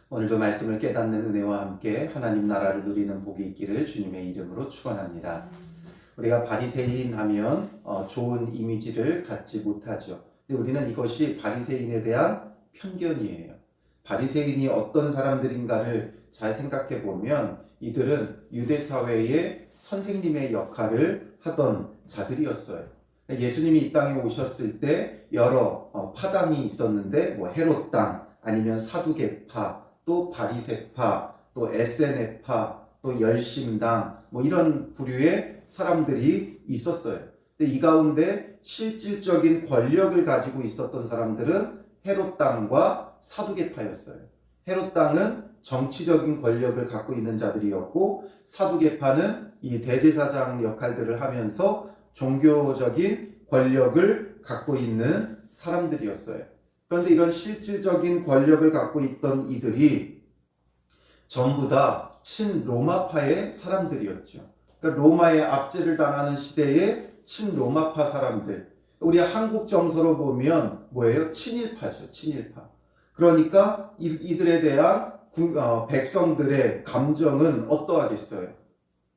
오늘도 말씀을 깨닫는 은혜와 함께 하나님 나라를 누리는 복이 있기를 주님의 이름으로 축원합니다. 우리가 바리새인 하면 좋은 이미지를 갖지 못하죠. 근데 우리는 이것이 바리새인에 대한 편견이에요. 바리새인이 어떤 사람들인가를 잘 생각해 보면 이들은 유대 사회의 선생님의 역할을 하던 자들이었어요. 예수님이 이 땅에 오셨을 때 여러 파당이 있었는데 헤롯 당 아니면 사두개파 또 바리새파 또 에세네파 또 열심당 이런 부류의 사람들이 있었어요. 근데 이 가운데 실질적인 권력을 가지고 있었던 사람들은 헤롯 당과 사두개파였어요. 헤롯 당은 정치적인 권력을 갖고 있는 자들이었고 사두개파는 이 대제사장 역할들을 하면서 종교적인 권력을 갖고 있는 사람들이었어요. 그런데 이런 실질적인 권력을 갖고 있던 이들이 전부 다 친로마파의 사람들이었죠. 그러니까 로마의 압제를 당하는 시대의 친로마파 사람들. 우리 한국 정서로 보면 뭐예요? 친일파죠. 친일파. 그러니까 이들에 대한 백성들의 감정은 어떠하겠어요?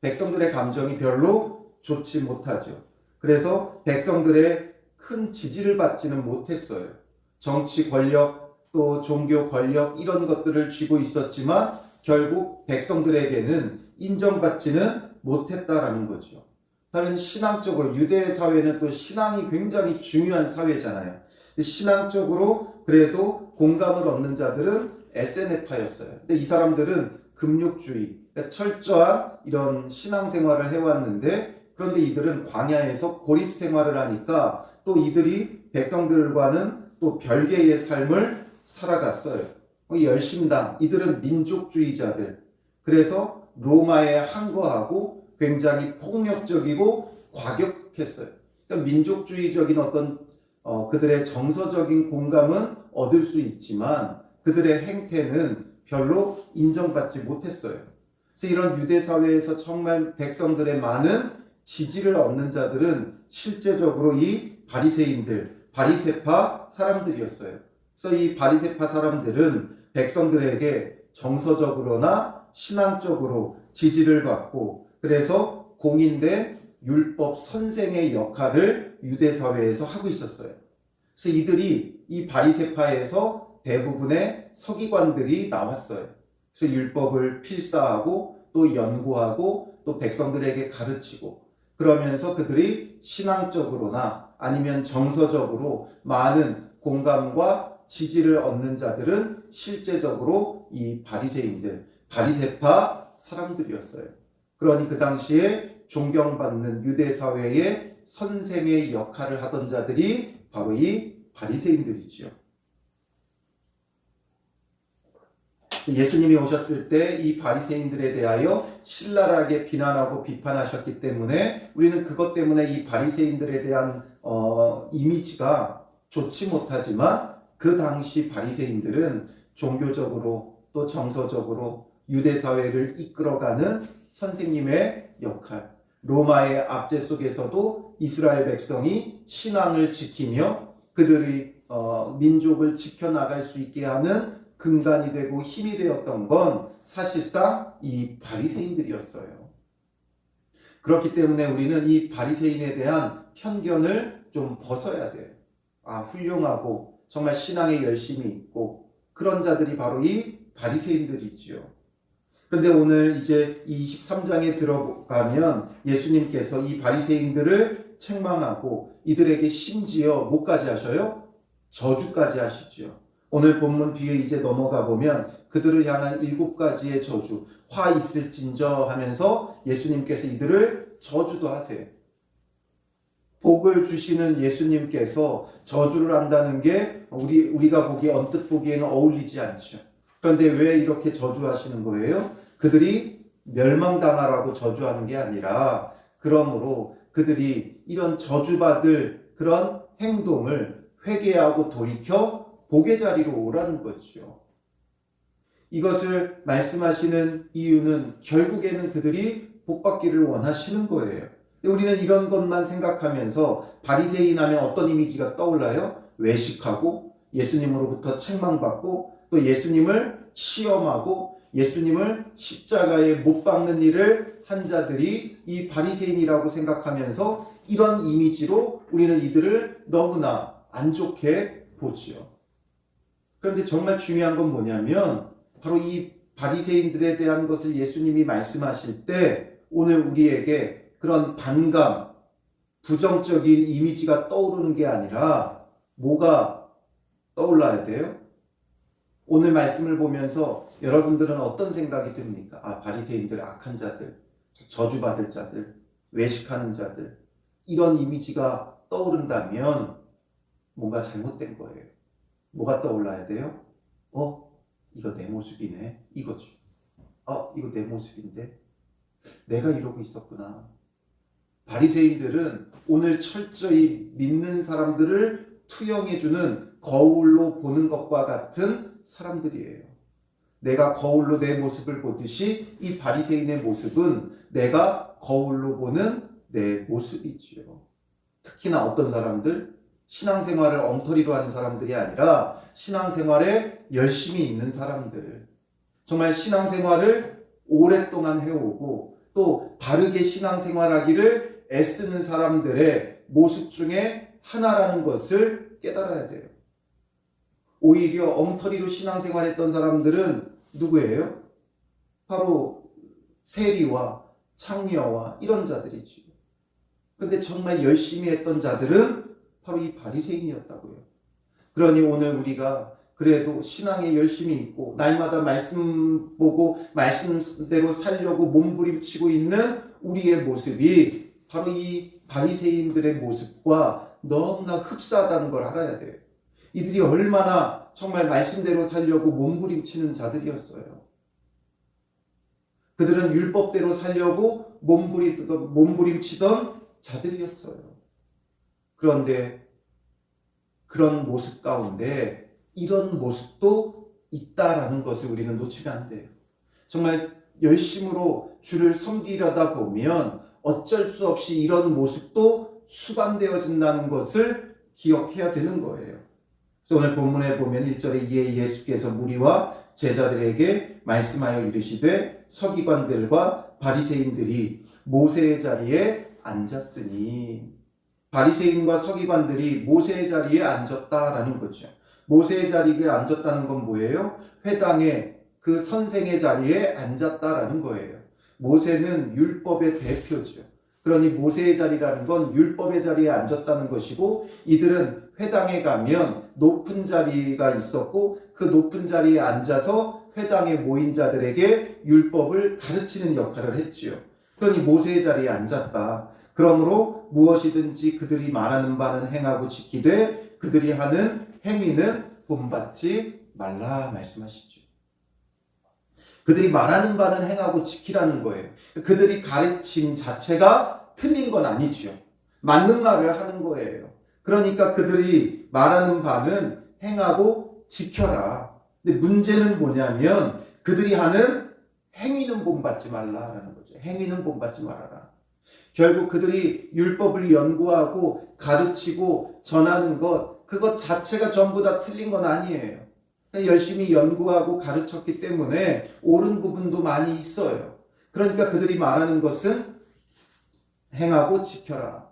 백성들의 감정이 별로 좋지 못하죠. 그래서 백성들의 큰 지지를 받지는 못했어요. 정치 권력 또 종교 권력 이런 것들을 쥐고 있었지만 결국 백성들에게는 인정받지는 못했다라는 거죠. 다른 신앙적으로 유대 사회는 또 신앙이 굉장히 중요한 사회잖아요. 신앙적으로 그래도 공감을 얻는 자들은 에세네파였어요. 근데 이 사람들은 금욕주의, 그러니까 철저한 이런 신앙생활을 해왔는데 그런데 이들은 광야에서 고립 생활을 하니까 또 이들이 백성들과는 또 별개의 삶을 살아갔어요. 열심당, 이들은 민족주의자들. 그래서 로마에 항거하고 굉장히 폭력적이고 과격했어요. 그러니까 민족주의적인 어떤 그들의 정서적인 공감은 얻을 수 있지만 그들의 행태는 별로 인정받지 못했어요. 그래서 이런 유대 사회에서 정말 백성들의 많은 지지를 얻는 자들은 실제적으로 이 바리새인들, 바리새파 사람들이었어요. 그래서 이 바리새파 사람들은 백성들에게 정서적으로나 신앙적으로 지지를 받고 그래서 공인된 율법 선생의 역할을 유대 사회에서 하고 있었어요. 그래서 이들이 이 바리새파에서 대부분의 서기관들이 나왔어요. 그래서 율법을 필사하고 또 연구하고 또 백성들에게 가르치고 그러면서 그들이 신앙적으로나 아니면 정서적으로 많은 공감과 지지를 얻는 자들은 실제적으로 이 바리새인들, 바리새파 사람들이었어요. 그러니 그 당시에 존경받는 유대 사회의 선생의 역할을 하던 자들이 바로 이 바리새인들이지요. 예수님이 오셨을 때 이 바리새인들에 대하여 신랄하게 비난하고 비판하셨기 때문에 우리는 그것 때문에 이 바리새인들에 대한 이미지가 좋지 못하지만 그 당시 바리새인들은 종교적으로 또 정서적으로 유대 사회를 이끌어가는 선생님의 역할, 로마의 압제 속에서도 이스라엘 백성이 신앙을 지키며 그들의 민족을 지켜나갈 수 있게 하는 근간이 되고 힘이 되었던 건 사실상 이 바리새인들이었어요. 그렇기 때문에 우리는 이 바리새인에 대한 편견을 좀 벗어야 돼요. 훌륭하고 정말 신앙에 열심이 있고 그런 자들이 바로 이 바리새인들이지요. 그런데 오늘 이제 23장에 들어가면 예수님께서 이 바리새인들을 책망하고 이들에게 심지어 뭐까지 하셔요? 저주까지 하시죠. 오늘 본문 뒤에 이제 넘어가 보면 그들을 향한 7가지의 저주, 화 있을진저 하면서 예수님께서 이들을 저주도 하세요. 복을 주시는 예수님께서 저주를 한다는 게 우리가 보기에 언뜻 보기에는 어울리지 않죠. 그런데 왜 이렇게 저주하시는 거예요? 그들이 멸망당하라고 저주하는 게 아니라 그러므로 그들이 이런 저주받을 그런 행동을 회개하고 돌이켜 복의 자리로 오라는 거죠. 이것을 말씀하시는 이유는 결국에는 그들이 복받기를 원하시는 거예요. 우리는 이런 것만 생각하면서 바리새인 하면 어떤 이미지가 떠올라요? 외식하고 예수님으로부터 책망받고 또 예수님을 시험하고 예수님을 십자가에 못 박는 일을 한 자들이 이 바리새인이라고 생각하면서 이런 이미지로 우리는 이들을 너무나 안 좋게 보지요. 그런데 정말 중요한 건 뭐냐면 바로 이 바리새인들에 대한 것을 예수님이 말씀하실 때 오늘 우리에게 그런 반감, 부정적인 이미지가 떠오르는 게 아니라 뭐가 떠올라야 돼요? 오늘 말씀을 보면서 여러분들은 어떤 생각이 듭니까? 아, 바리새인들 악한 자들, 저주받을 자들, 외식하는 자들, 이런 이미지가 떠오른다면 뭔가 잘못된 거예요. 뭐가 떠올라야 돼요? 이거 내 모습이네. 이거죠. 이거 내 모습인데 내가 이러고 있었구나. 바리새인들은 오늘 철저히 믿는 사람들을 투영해주는 거울로 보는 것과 같은 사람들이에요. 내가 거울로 내 모습을 보듯이 이 바리새인의 모습은 내가 거울로 보는 내 모습이지요. 특히나 어떤 사람들? 신앙생활을 엉터리로 하는 사람들이 아니라 신앙생활에 열심히 있는 사람들, 정말 신앙생활을 오랫동안 해오고 또 바르게 신앙생활하기를 애쓰는 사람들의 모습 중에 하나라는 것을 깨달아야 돼요. 오히려 엉터리로 신앙생활했던 사람들은 누구예요? 바로 세리와 창녀와 이런 자들이지. 그런데 정말 열심히 했던 자들은 바로 이 바리새인이었다고요. 그러니 오늘 우리가 그래도 신앙에 열심히 있고 날마다 말씀 보고 말씀대로 살려고 몸부림치고 있는 우리의 모습이 바로 이 바리새인들의 모습과 너무나 흡사하다는 걸 알아야 돼요. 이들이 얼마나 정말 말씀대로 살려고 몸부림치는 자들이었어요. 그들은 율법대로 살려고 몸부림치던 자들이었어요. 그런데 그런 모습 가운데 이런 모습도 있다라는 것을 우리는 놓치면 안 돼요. 정말 열심으로 주를 섬기려다 보면 어쩔 수 없이 이런 모습도 수반되어진다는 것을 기억해야 되는 거예요. 그래서 오늘 본문에 보면 1절에 이에 예수께서 무리와 제자들에게 말씀하여 이르시되 서기관들과 바리새인들이 모세의 자리에 앉았으니, 바리새인과 서기관들이 모세의 자리에 앉았다라는 거죠. 모세의 자리에 앉았다는 건 뭐예요? 회당의 그 선생의 자리에 앉았다라는 거예요. 모세는 율법의 대표죠. 그러니 모세의 자리라는 건 율법의 자리에 앉았다는 것이고, 이들은 회당에 가면 높은 자리가 있었고 그 높은 자리에 앉아서 회당에 모인 자들에게 율법을 가르치는 역할을 했지요. 그러니 모세의 자리에 앉았다. 그러므로 무엇이든지 그들이 말하는 바는 행하고 지키되 그들이 하는 행위는 본받지 말라 말씀하시죠. 그들이 말하는 바는 행하고 지키라는 거예요. 그들이 가르침 자체가 틀린 건 아니죠. 맞는 말을 하는 거예요. 그러니까 그들이 말하는 바는 행하고 지켜라. 근데 문제는 뭐냐면 그들이 하는 행위는 본받지 말라라는 거죠. 행위는 본받지 말아라. 결국 그들이 율법을 연구하고 가르치고 전하는 것, 그것 자체가 전부 다 틀린 건 아니에요. 열심히 연구하고 가르쳤기 때문에 옳은 부분도 많이 있어요. 그러니까 그들이 말하는 것은 행하고 지켜라.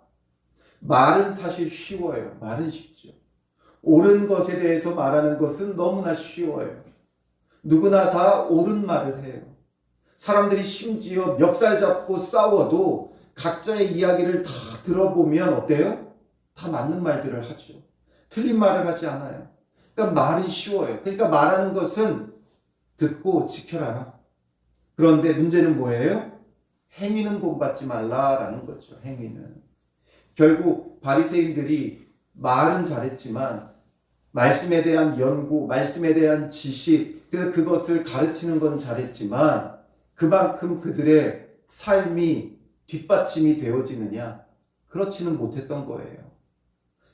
말은 사실 쉬워요. 말은 쉽죠. 옳은 것에 대해서 말하는 것은 너무나 쉬워요. 누구나 다 옳은 말을 해요. 사람들이 심지어 멱살 잡고 싸워도 각자의 이야기를 다 들어보면 어때요? 다 맞는 말들을 하죠. 틀린 말을 하지 않아요. 그러니까 말은 쉬워요. 그러니까 말하는 것은 듣고 지켜라. 그런데 문제는 뭐예요? 행위는 본받지 말라라는 거죠. 행위는. 결국 바리새인들이 말은 잘했지만 말씀에 대한 연구, 말씀에 대한 지식, 그래서 그것을 가르치는 건 잘했지만 그만큼 그들의 삶이 뒷받침이 되어지느냐? 그렇지는 못했던 거예요.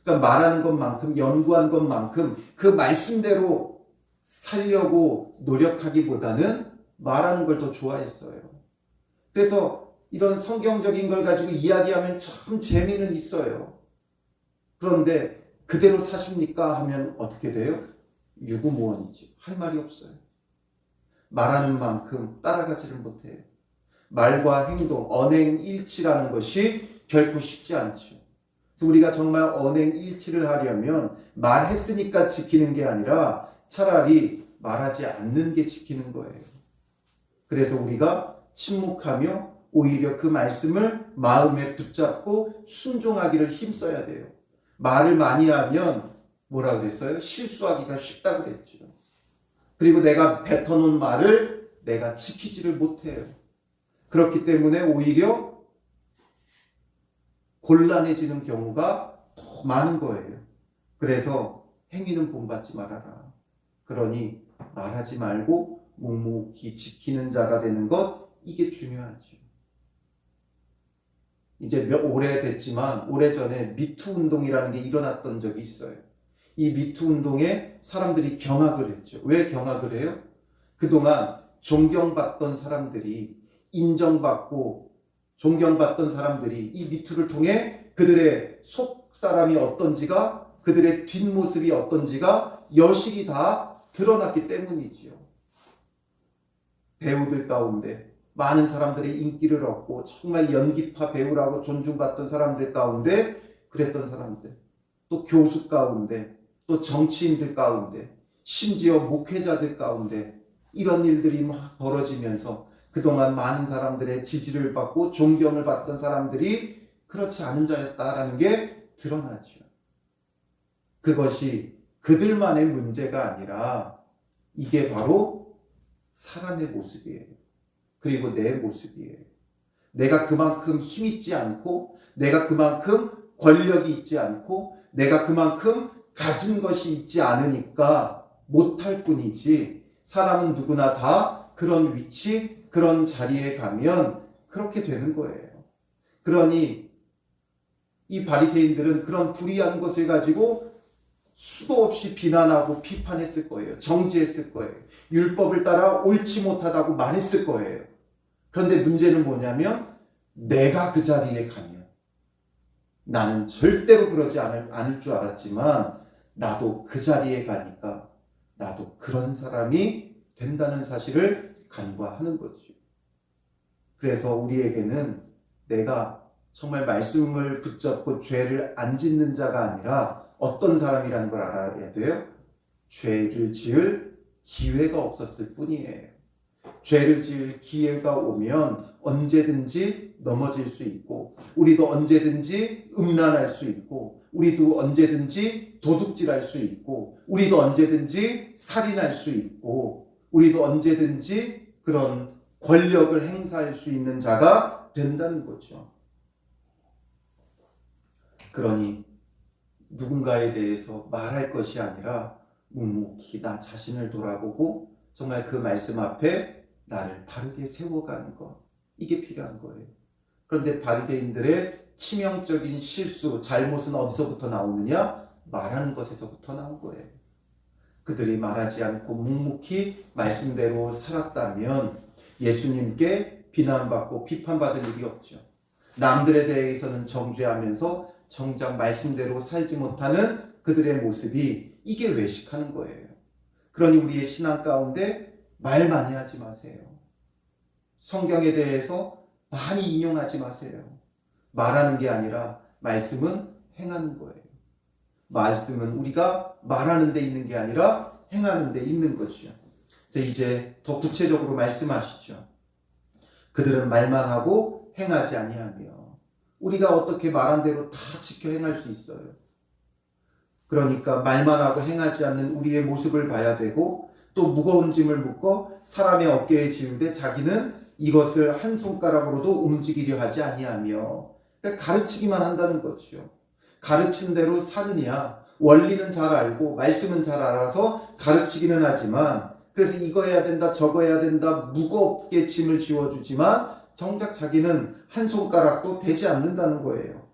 그러니까 말하는 것만큼, 연구한 것만큼 그 말씀대로 살려고 노력하기보다는 말하는 걸 더 좋아했어요. 그래서 이런 성경적인 걸 가지고 이야기하면 참 재미는 있어요. 그런데 그대로 사십니까? 하면 어떻게 돼요? 유구무원이지. 할 말이 없어요. 말하는 만큼 따라가지를 못해요. 말과 행동, 언행일치라는 것이 결코 쉽지 않죠. 그래서 우리가 정말 언행일치를 하려면 말했으니까 지키는 게 아니라 차라리 말하지 않는 게 지키는 거예요. 그래서 우리가 침묵하며 오히려 그 말씀을 마음에 붙잡고 순종하기를 힘써야 돼요. 말을 많이 하면 뭐라 그랬어요? 실수하기가 쉽다 그랬죠. 그리고 내가 뱉어놓은 말을 내가 지키지를 못해요. 그렇기 때문에 오히려 곤란해지는 경우가 더 많은 거예요. 그래서 행위는 본받지 말아라. 그러니 말하지 말고 묵묵히 지키는 자가 되는 것, 이게 중요하죠. 이제 오래됐지만 오래전에 미투 운동이라는 게 일어났던 적이 있어요. 이 미투 운동에 사람들이 경악을 했죠. 왜 경악을 해요? 그동안 존경받던 사람들이, 인정받고 존경받던 사람들이 이 미투를 통해 그들의 속 사람이 어떤지가, 그들의 뒷모습이 어떤지가 여실히 다 드러났기 때문이지요. 배우들 가운데 많은 사람들의 인기를 얻고 정말 연기파 배우라고 존중받던 사람들 가운데 그랬던 사람들, 또 교수 가운데, 또 정치인들 가운데, 심지어 목회자들 가운데 이런 일들이 막 벌어지면서 그동안 많은 사람들의 지지를 받고 존경을 받던 사람들이 그렇지 않은 자였다라는 게 드러나죠. 그것이 그들만의 문제가 아니라 이게 바로 사람의 모습이에요. 그리고 내 모습이에요. 내가 그만큼 힘있지 않고, 내가 그만큼 권력이 있지 않고, 내가 그만큼 가진 것이 있지 않으니까 못할 뿐이지, 사람은 누구나 다 그런 위치, 그런 자리에 가면 그렇게 되는 거예요. 그러니 이 바리새인들은 그런 불의한 것을 가지고 수도 없이 비난하고 비판했을 거예요. 정죄했을 거예요. 율법을 따라 옳지 못하다고 말했을 거예요. 그런데 문제는 뭐냐면 내가 그 자리에 가면, 나는 절대로 그러지 않을 줄 알았지만 나도 그 자리에 가니까 나도 그런 사람이 된다는 사실을 간과하는 거죠. 그래서 우리에게는 내가 정말 말씀을 붙잡고 죄를 안 짓는 자가 아니라 어떤 사람이라는 걸 알아야 돼요. 죄를 지을 기회가 없었을 뿐이에요. 죄를 지을 기회가 오면 언제든지 넘어질 수 있고, 우리도 언제든지 음란할 수 있고, 우리도 언제든지 도둑질할 수 있고, 우리도 언제든지 살인할 수 있고, 우리도 언제든지 그런 권력을 행사할 수 있는 자가 된다는 거죠. 그러니 누군가에 대해서 말할 것이 아니라 묵묵히 나 자신을 돌아보고 정말 그 말씀 앞에 나를 바르게 세워가는 것, 이게 필요한 거예요. 그런데 바리새인들의 치명적인 실수, 잘못은 어디서부터 나오느냐? 말하는 것에서부터 나온 거예요. 그들이 말하지 않고 묵묵히 말씀대로 살았다면 예수님께 비난받고 비판받을 일이 없죠. 남들에 대해서는 정죄하면서 정작 말씀대로 살지 못하는 그들의 모습이, 이게 외식하는 거예요. 그러니 우리의 신앙 가운데 말 많이 하지 마세요. 성경에 대해서 많이 인용하지 마세요. 말하는 게 아니라 말씀은 행하는 거예요. 말씀은 우리가 말하는 데 있는 게 아니라 행하는 데 있는 거죠. 그래서 이제 더 구체적으로 말씀하시죠. 그들은 말만 하고 행하지 아니하며. 우리가 어떻게 말한 대로 다 지켜 행할 수 있어요. 그러니까 말만 하고 행하지 않는 우리의 모습을 봐야 되고, 또 무거운 짐을 묶어 사람의 어깨에 지우되 자기는 이것을 한 손가락으로도 움직이려 하지 아니하며. 그러니까 가르치기만 한다는 거죠. 가르친 대로 사느냐, 원리는 잘 알고 말씀은 잘 알아서 가르치기는 하지만, 그래서 이거 해야 된다 저거 해야 된다 무겁게 짐을 지워주지만 정작 자기는 한 손가락도 되지 않는다는 거예요.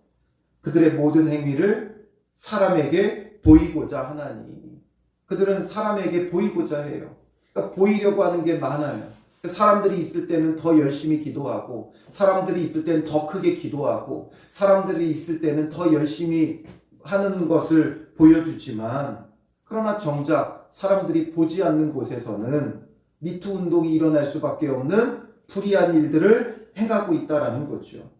그들의 모든 행위를 사람에게 보이고자 하나니. 그들은 사람에게 보이고자 해요. 그러니까 보이려고 하는 게 많아요. 사람들이 있을 때는 더 열심히 기도하고, 사람들이 있을 때는 더 크게 기도하고, 사람들이 있을 때는 더 열심히 하는 것을 보여주지만, 그러나 정작 사람들이 보지 않는 곳에서는 미투 운동이 일어날 수밖에 없는 불의한 일들을 행하고 있다라는 거죠.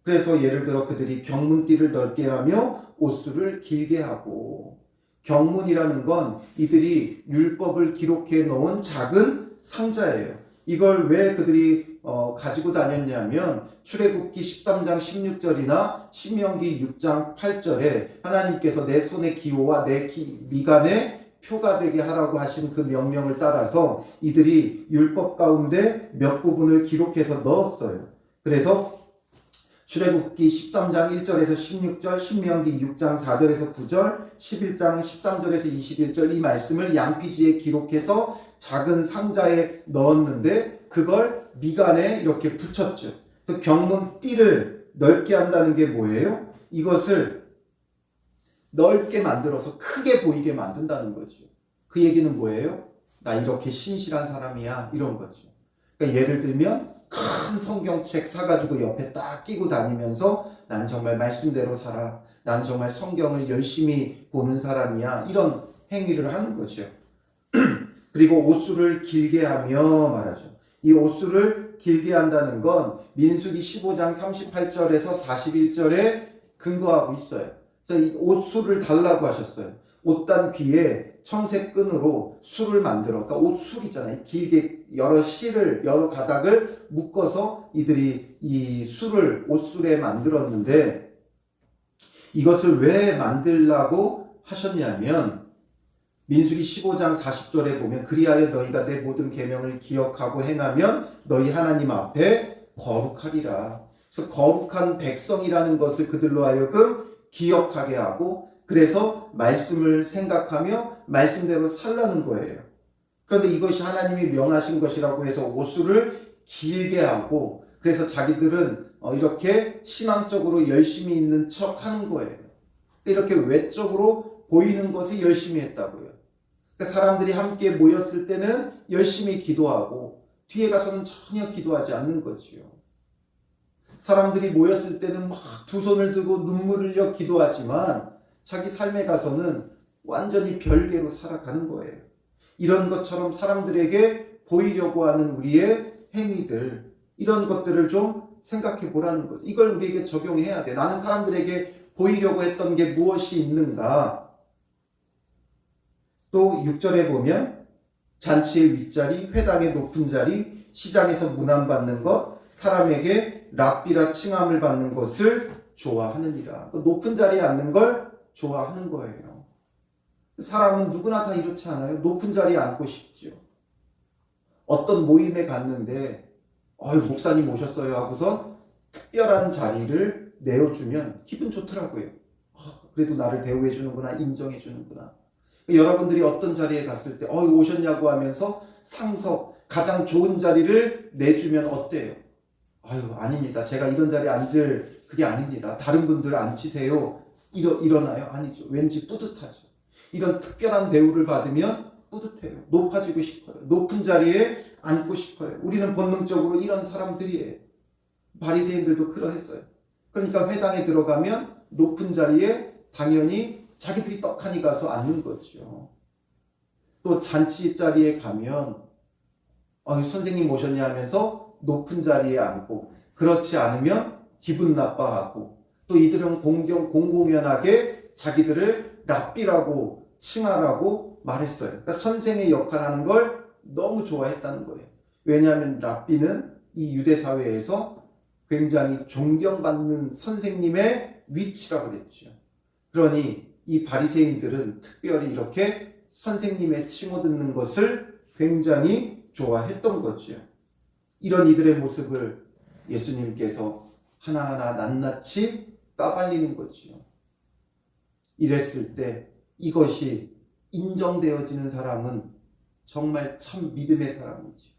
그래서 예를 들어 그들이 경문띠를 넓게 하며 옷수를 길게 하고, 경문이라는 건 이들이 율법을 기록해 놓은 작은 상자예요. 이걸 왜 그들이 가지고 다녔냐면 출애굽기 13장 16절이나 신명기 6장 8절에 하나님께서 내 손의 기호와 내 미간에 표가 되게 하라고 하신 그 명령을 따라서 이들이 율법 가운데 몇 부분을 기록해서 넣었어요. 그래서 출애굽기 13장 1절에서 16절, 신명기 6장 4절에서 9절, 11장 13절에서 21절 이 말씀을 양피지에 기록해서 작은 상자에 넣었는데 그걸 미간에 이렇게 붙였죠. 그래서 경문띠를 넓게 한다는 게 뭐예요? 이것을 넓게 만들어서 크게 보이게 만든다는 거죠. 그 얘기는 뭐예요? 나 이렇게 신실한 사람이야, 이런 거죠. 그러니까 예를 들면 큰 성경책 사가지고 옆에 딱 끼고 다니면서 난 정말 말씀대로 살아, 난 정말 성경을 열심히 보는 사람이야, 이런 행위를 하는 거죠. 그리고 옷수를 길게 하며 말하죠. 이 옷수를 길게 한다는 건 민수기 15장 38절에서 41절에 근거하고 있어요. 그래서 이 옷수를 달라고 하셨어요. 옷단 귀에 청색 끈으로 술을 만들어, 그러니까 옷술 있잖아요. 길게 여러 실을, 여러 가닥을 묶어서 이들이 이 술을 옷술에 만들었는데, 이것을 왜 만들라고 하셨냐면 민수기 15장 40절에 보면 그리하여 너희가 내 모든 계명을 기억하고 행하면 너희 하나님 앞에 거룩하리라. 그래서 거룩한 백성이라는 것을 그들로 하여금 기억하게 하고, 그래서 말씀을 생각하며 말씀대로 살라는 거예요. 그런데 이것이 하나님이 명하신 것이라고 해서 옷수를 길게 하고, 그래서 자기들은 이렇게 신앙적으로 열심히 있는 척 하는 거예요. 이렇게 외적으로 보이는 것에 열심히 했다고요. 그러니까 사람들이 함께 모였을 때는 열심히 기도하고 뒤에 가서는 전혀 기도하지 않는 거지요. 사람들이 모였을 때는 막 두 손을 들고 눈물을 흘려 기도하지만 자기 삶에 가서는 완전히 별개로 살아가는 거예요. 이런 것처럼 사람들에게 보이려고 하는 우리의 행위들, 이런 것들을 좀 생각해 보라는 거죠. 이걸 우리에게 적용해야 돼. 나는 사람들에게 보이려고 했던 게 무엇이 있는가? 또 6절에 보면 잔치의 윗자리, 회당의 높은 자리, 시장에서 문안받는 것, 사람에게 랍비라 칭함을 받는 것을 좋아하느니라. 높은 자리에 앉는 걸 좋아하는 거예요. 사람은 누구나 다 이렇지 않아요? 높은 자리에 앉고 싶죠. 어떤 모임에 갔는데 목사님 오셨어요 하고서 특별한 자리를 내어주면 기분 좋더라고요. 그래도 나를 대우해 주는구나, 인정해 주는구나. 여러분들이 어떤 자리에 갔을 때 오셨냐고 하면서 상석, 가장 좋은 자리를 내주면 어때요? 아닙니다. 제가 이런 자리에 앉을 그게 아닙니다. 다른 분들 앉히세요. 이러나요? 아니죠. 왠지 뿌듯하죠. 이런 특별한 대우를 받으면 뿌듯해요. 높아지고 싶어요. 높은 자리에 앉고 싶어요. 우리는 본능적으로 이런 사람들이에요. 바리새인들도 그러했어요. 그러니까 회당에 들어가면 높은 자리에 당연히 자기들이 떡하니 가서 앉는 거죠. 또 잔치 자리에 가면 선생님 오셨냐 하면서 높은 자리에 앉고, 그렇지 않으면 기분 나빠하고, 또 이들은 공공연하게 자기들을 랍비라고 칭하라고 말했어요. 그러니까 선생의 역할을 하는 걸 너무 좋아했다는 거예요. 왜냐하면 랍비는 이 유대 사회에서 굉장히 존경받는 선생님의 위치라고 그랬죠. 그러니 이 바리새인들은 특별히 이렇게 선생님의 칭호 듣는 것을 굉장히 좋아했던 거죠. 이런 이들의 모습을 예수님께서 하나하나 낱낱이 까발리는 거죠. 이랬을 때 이것이 인정되어지는 사람은 정말 참 믿음의 사람이지.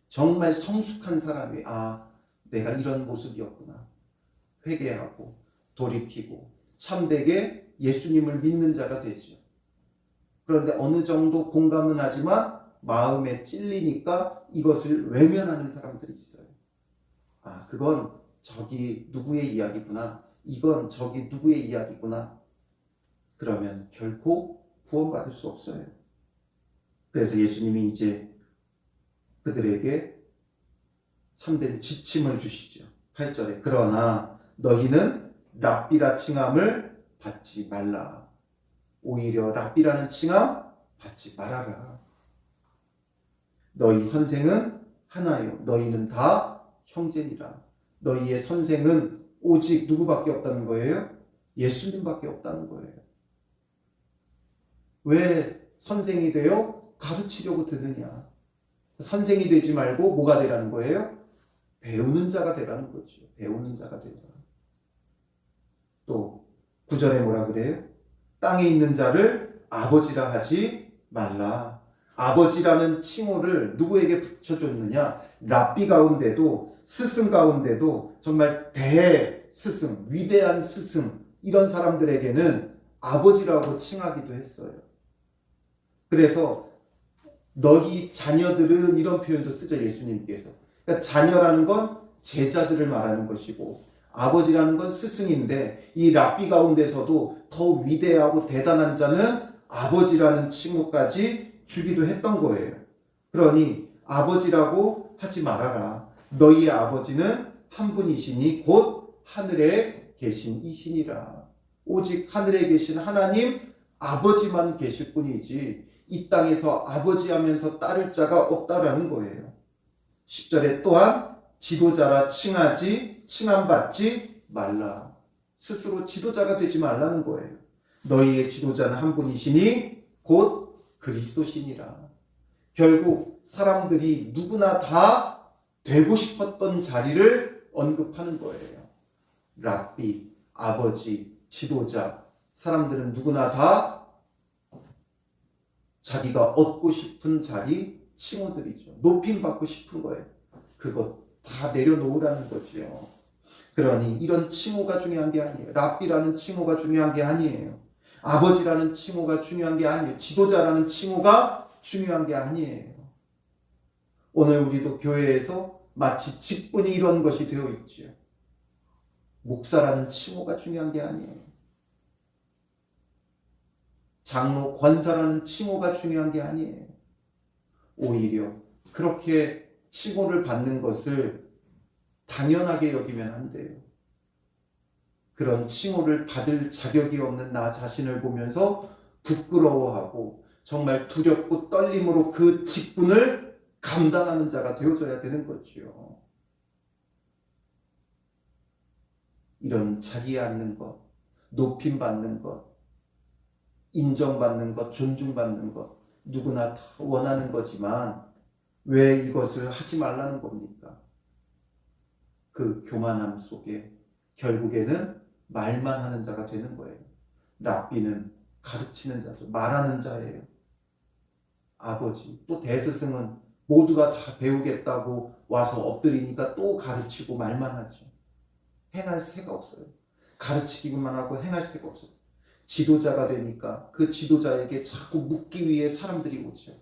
정말 성숙한 사람이 내가 이런 모습이었구나. 회개하고 돌이키고 참되게 예수님을 믿는 자가 되죠. 그런데 어느 정도 공감은 하지만 마음에 찔리니까 이것을 외면하는 사람들이 있어요. 그건 저기 누구의 이야기구나. 이건 저기 누구의 이야기구나. 그러면 결코 구원받을 수 없어요. 그래서 예수님이 이제 그들에게 참된 지침을 주시죠. 8절에 그러나 너희는 랍비라 칭함을 받지 말라. 오히려 랍비라는 칭함 받지 말아라. 너희 선생은 하나요. 너희는 다 형제니라. 너희의 선생은 오직 누구밖에 없다는 거예요? 예수님밖에 없다는 거예요. 왜 선생이 되어 가르치려고 드느냐? 선생이 되지 말고 뭐가 되라는 거예요? 배우는 자가 되라는 거죠. 배우는 자가 되라. 또 9절에 뭐라 그래요? 땅에 있는 자를 아버지라 하지 말라. 아버지라는 칭호를 누구에게 붙여줬느냐? 랍비 가운데도 스승 가운데도 정말 대스승, 위대한 스승 이런 사람들에게는 아버지라고 칭하기도 했어요. 그래서 너희 자녀들은 이런 표현도 쓰죠. 예수님께서. 그러니까 자녀라는 건 제자들을 말하는 것이고 아버지라는 건 스승인데 이 랍비 가운데서도 더 위대하고 대단한 자는 아버지라는 칭호까지 주기도 했던 거예요. 그러니 아버지라고 하지 말아라. 너희의 아버지는 한 분이시니 곧 하늘에 계신 이시니라. 오직 하늘에 계신 하나님 아버지만 계실 뿐이지 이 땅에서 아버지 하면서 따를 자가 없다라는 거예요. 10절에 또한 지도자라 칭함받지 말라. 스스로 지도자가 되지 말라는 거예요. 너희의 지도자는 한 분이시니 곧 그리스도시니라. 결국 사람들이 누구나 다 되고 싶었던 자리를 언급하는 거예요. 랍비, 아버지, 지도자. 사람들은 누구나 다 자기가 얻고 싶은 자리 칭호들이죠. 높임받고 싶은 거예요. 그것 다 내려놓으라는 거죠. 그러니 이런 칭호가 중요한 게 아니에요. 랍비라는 칭호가 중요한 게 아니에요. 아버지라는 칭호가 중요한 게 아니에요. 지도자라는 칭호가 중요한 게 아니에요. 오늘 우리도 교회에서 마치 직분이 이런 것이 되어 있죠. 목사라는 칭호가 중요한 게 아니에요. 장로, 권사라는 칭호가 중요한 게 아니에요. 오히려 그렇게 칭호를 받는 것을 당연하게 여기면 안 돼요. 그런 칭호를 받을 자격이 없는 나 자신을 보면서 부끄러워하고 정말 두렵고 떨림으로 그 직분을 감당하는 자가 되어져야 되는 거지요. 이런 자리에 앉는 것, 높임받는 것, 인정받는 것, 존중받는 것 누구나 다 원하는 거지만 왜 이것을 하지 말라는 겁니까? 그 교만함 속에 결국에는 말만 하는 자가 되는 거예요. 랍비는 가르치는 자죠. 말하는 자예요. 아버지, 또 대스승은 모두가 다 배우겠다고 와서 엎드리니까 또 가르치고 말만 하죠. 행할 새가 없어요. 가르치기만 하고 행할 새가 없어요. 지도자가 되니까 그 지도자에게 자꾸 묻기 위해 사람들이 오죠.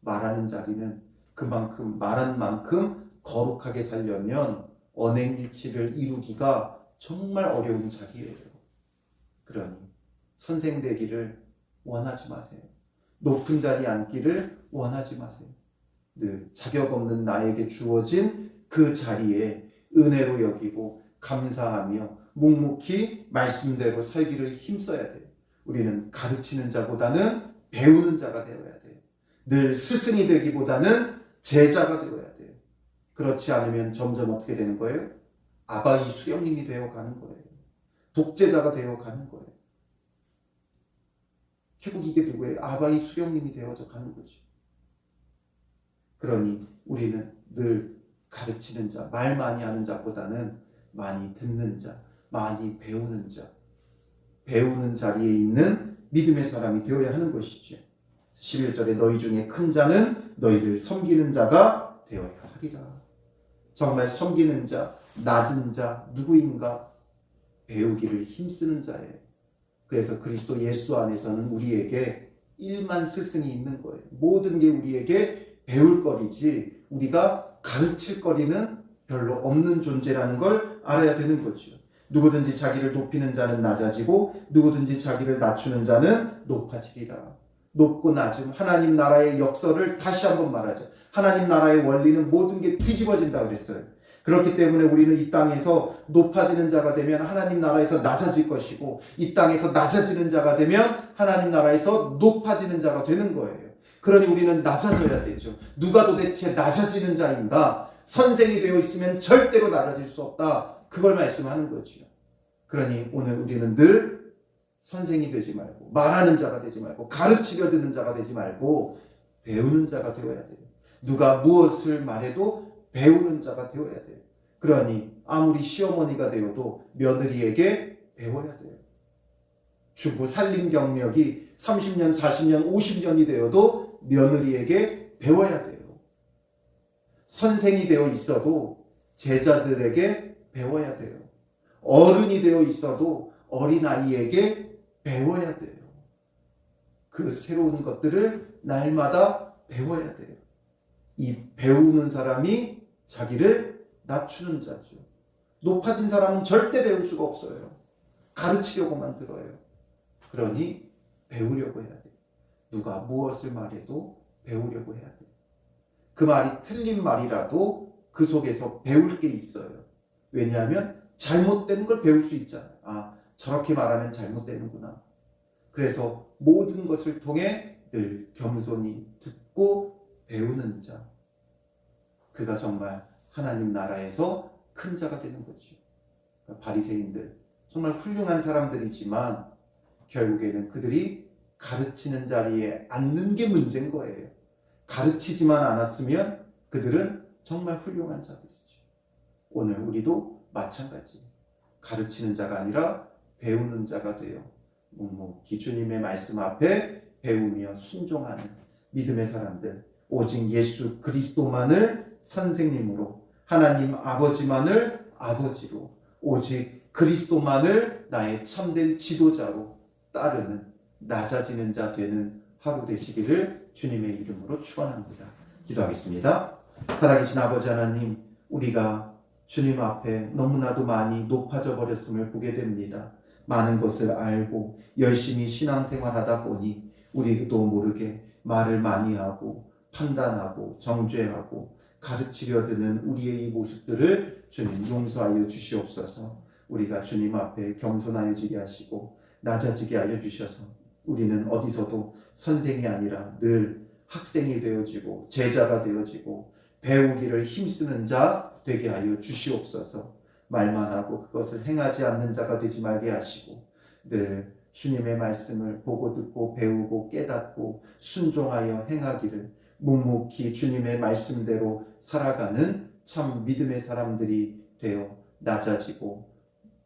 말하는 자리는 그만큼 말한 만큼 거룩하게 살려면 언행일치를 이루기가 정말 어려운 자리예요. 그러니 선생 되기를 원하지 마세요. 높은 자리에 앉기를 원하지 마세요. 늘 자격 없는 나에게 주어진 그 자리에 은혜로 여기고 감사하며 묵묵히 말씀대로 살기를 힘써야 돼요. 우리는 가르치는 자보다는 배우는 자가 되어야 돼요. 늘 스승이 되기보다는 제자가 되어야 돼요. 그렇지 않으면 점점 어떻게 되는 거예요? 아바이 수령님이 되어가는 거예요. 독재자가 되어가는 거예요. 결국 이게 누구예요? 아바이 수령님이 되어져 가는 거죠. 그러니 우리는 늘 가르치는 자, 말 많이 하는 자보다는 많이 듣는 자, 많이 배우는 자, 배우는 자리에 있는 믿음의 사람이 되어야 하는 것이죠. 11절에 너희 중에 큰 자는 너희를 섬기는 자가 되어야 하리라. 정말 섬기는 자, 낮은 자 누구인가? 배우기를 힘쓰는 자예요. 그래서 그리스도 예수 안에서는 우리에게 일만 스승이 있는 거예요. 모든 게 우리에게 배울 거리지 우리가 가르칠 거리는 별로 없는 존재라는 걸 알아야 되는 거죠. 누구든지 자기를 높이는 자는 낮아지고 누구든지 자기를 낮추는 자는 높아지리라. 높고 낮음, 하나님 나라의 역설을 다시 한번 말하죠. 하나님 나라의 원리는 모든 게 뒤집어진다 그랬어요. 그렇기 때문에 우리는 이 땅에서 높아지는 자가 되면 하나님 나라에서 낮아질 것이고, 이 땅에서 낮아지는 자가 되면 하나님 나라에서 높아지는 자가 되는 거예요. 그러니 우리는 낮아져야 되죠. 누가 도대체 낮아지는 자인가? 선생이 되어 있으면 절대로 낮아질 수 없다. 그걸 말씀하는 거죠. 그러니 오늘 우리는 늘 선생이 되지 말고, 말하는 자가 되지 말고, 가르치려 드는 자가 되지 말고 배우는 자가 되어야 돼요. 누가 무엇을 말해도 배우는 자가 되어야 돼요. 그러니 아무리 시어머니가 되어도 며느리에게 배워야 돼요. 주부 살림 경력이 30년, 40년, 50년이 되어도 며느리에게 배워야 돼요. 선생이 되어 있어도 제자들에게 배워야 돼요. 어른이 되어 있어도 어린아이에게 배워야 돼요. 그 새로운 것들을 날마다 배워야 돼요. 이 배우는 사람이 자기를 낮추는 자죠. 높아진 사람은 절대 배울 수가 없어요. 가르치려고만 들어요. 그러니 배우려고 해야 돼요. 누가 무엇을 말해도 배우려고 해야 돼요. 그 말이 틀린 말이라도 그 속에서 배울 게 있어요. 왜냐하면 잘못된 걸 배울 수 있잖아요. 아, 저렇게 말하면 잘못되는구나. 그래서 모든 것을 통해 늘 겸손히 듣고 배우는 자, 그가 정말 하나님 나라에서 큰 자가 되는 거죠. 그러니까 바리새인들 정말 훌륭한 사람들이지만 결국에는 그들이 가르치는 자리에 앉는 게 문제인 거예요. 가르치지만 않았으면 그들은 정말 훌륭한 자들이죠. 오늘 우리도 마찬가지. 가르치는 자가 아니라 배우는 자가 되어 묵묵히 주님의 말씀 앞에 배우며 순종하는 믿음의 사람들, 오직 예수 그리스도만을 선생님으로, 하나님 아버지만을 아버지로, 오직 그리스도만을 나의 참된 지도자로 따르는 낮아지는 자 되는 하루 되시기를 주님의 이름으로 축원합니다. 기도하겠습니다. 살아계신 아버지 하나님, 우리가 주님 앞에 너무나도 많이 높아져 버렸음을 보게 됩니다. 많은 것을 알고 열심히 신앙생활하다 보니 우리도 모르게 말을 많이 하고 판단하고 정죄하고 가르치려 드는 우리의 이 모습들을 주님 용서하여 주시옵소서. 우리가 주님 앞에 겸손하여지게 하시고 낮아지게 하여 주셔서 우리는 어디서도 선생이 아니라 늘 학생이 되어지고 제자가 되어지고 배우기를 힘쓰는 자 되게 하여 주시옵소서. 말만 하고 그것을 행하지 않는 자가 되지 말게 하시고 늘 주님의 말씀을 보고 듣고 배우고 깨닫고 순종하여 행하기를, 묵묵히 주님의 말씀대로 살아가는 참 믿음의 사람들이 되어 낮아지고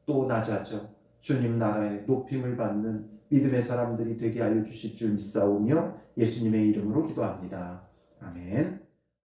또 낮아져 주님 나라의 높임을 받는 믿음의 사람들이 되게 하여 주실 줄 믿사오며 예수님의 이름으로 기도합니다. 아멘.